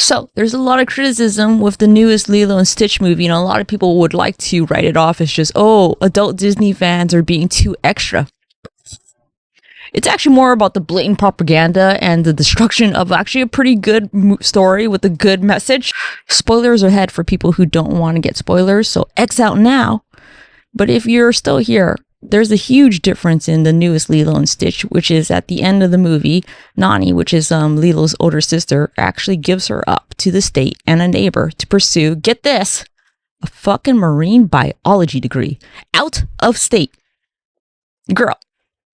So there's a lot of criticism with the newest Lilo and Stitch movie, and a lot of people would like to write it off as just, oh, adult Disney fans are being too extra. It's actually more about the blatant propaganda and the destruction of actually a pretty good story with a good message. Spoilers ahead for people who don't want to get spoilers, so X out now. But if you're still here, there's a huge difference in the newest Lilo and Stitch, which is at the end of the movie, Nani, which is Lilo's older sister, actually gives her up to the state and a neighbor to pursue, get this, a fucking marine biology degree out of state. Girl,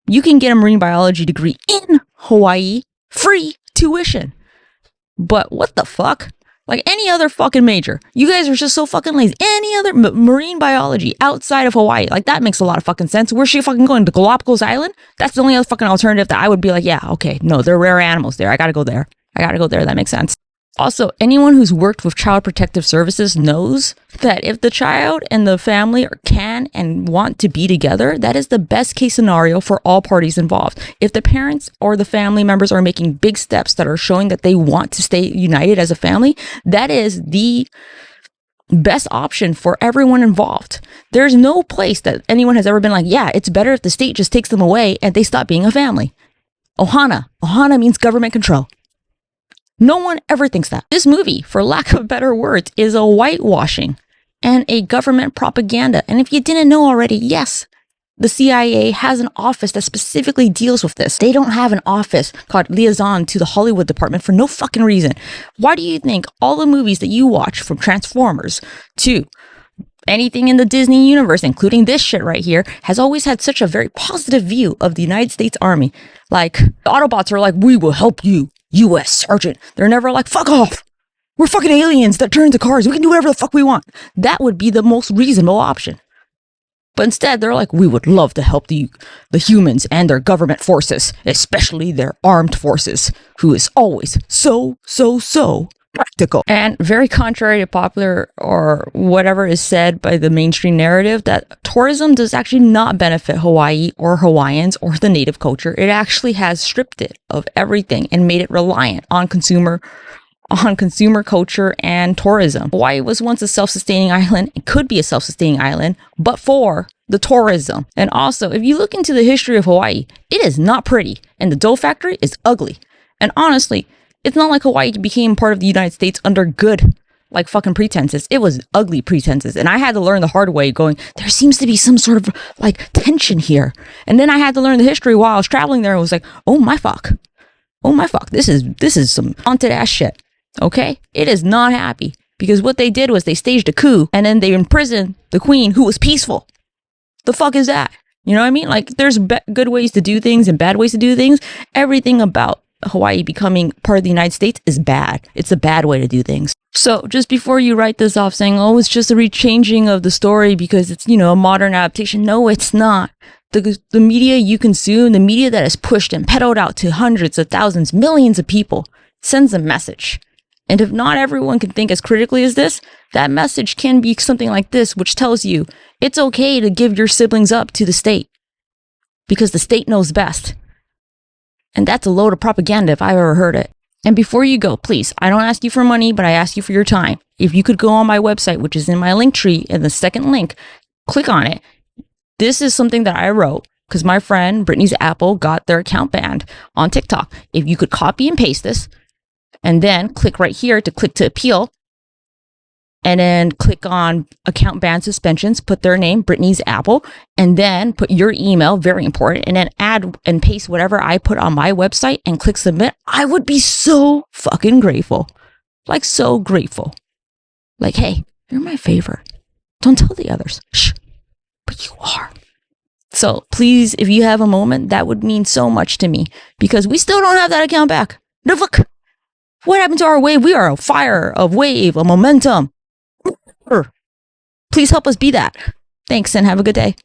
you can get a marine biology degree in Hawaii, free tuition. But what the fuck? Like any other fucking major. You guys are just so fucking lazy. Any other marine biology outside of Hawaii. Like that makes a lot of fucking sense. Where's she fucking going? To Galapagos Island? That's the only other fucking alternative that I would be like, yeah, okay. No, they're rare animals there. I gotta go there. That makes sense. Also, anyone who's worked with Child Protective Services knows that if the child and the family can and want to be together, that is the best case scenario for all parties involved. If the parents or the family members are making big steps that are showing that they want to stay united as a family, that is the best option for everyone involved. There's no place that anyone has ever been like, yeah, it's better if the state just takes them away and they stop being a family. Ohana. Ohana means government control. No one ever thinks that. This movie, for lack of better words, is a whitewashing and a government propaganda. And if you didn't know already, yes, the CIA has an office that specifically deals with this. They don't have an office called liaison to the Hollywood department for no fucking reason. Why do you think all the movies that you watch, from Transformers to anything in the Disney universe, including this shit right here, has always had such a very positive view of the United States Army? Like, the Autobots are like, we will help you, U.S. Sergeant. They're never like, fuck off. We're fucking aliens that turn into cars. We can do whatever the fuck we want. That would be the most reasonable option. But instead, they're like, we would love to help the humans and their government forces, especially their armed forces, who is always so practical. And very contrary to popular or whatever is said by the mainstream narrative, that tourism does actually not benefit Hawaii or Hawaiians or the native culture. It actually has stripped it of everything and made it reliant on consumer culture and tourism. Hawaii was once a self-sustaining island. It could be a self-sustaining island, but for the tourism. And also, if you look into the history of Hawaii, it is not pretty. And the dough factory is ugly. And honestly, it's not like Hawaii became part of the United States under good, like fucking pretenses. It was ugly pretenses. And I had to learn the hard way going, there seems to be some sort of like tension here. And then I had to learn the history while I was traveling there. I was like, oh my fuck. This is some haunted ass shit. Okay? It is not happy because what they did was they staged a coup and then they imprisoned the queen who was peaceful. The fuck is that? You know what I mean? Like there's good ways to do things and bad ways to do things. Everything about Hawaii becoming part of the United States is bad. It's a bad way to do things. So just before you write this off saying, oh, it's just a rechanging of the story because it's, a modern adaptation. No, it's not. The media you consume, the media that is pushed and peddled out to hundreds of thousands, millions of people, sends a message. And if not everyone can think as critically as this, that message can be something like this, which tells you it's okay to give your siblings up to the state because the state knows best. And that's a load of propaganda if I've ever heard it. And before you go, please, I don't ask you for money, but I ask you for your time. If you could go on my website, which is in my link tree, in the second link, click on it. This is something that I wrote because my friend Brittany's Apple got their account banned on TikTok. If you could copy and paste this and then click right here to click to appeal, and then click on account ban suspensions, put their name, Brittany's Apple, and then put your email, very important, and then add and paste whatever I put on my website and click submit. I would be so fucking grateful. Like so grateful. Like, hey, you're my favorite. Don't tell the others. Shh. But you are. So please, if you have a moment, that would mean so much to me because we still don't have that account back. No, fuck. What happened to our wave? We are a fire, a wave, a momentum. Please help us be that. Thanks and have a good day.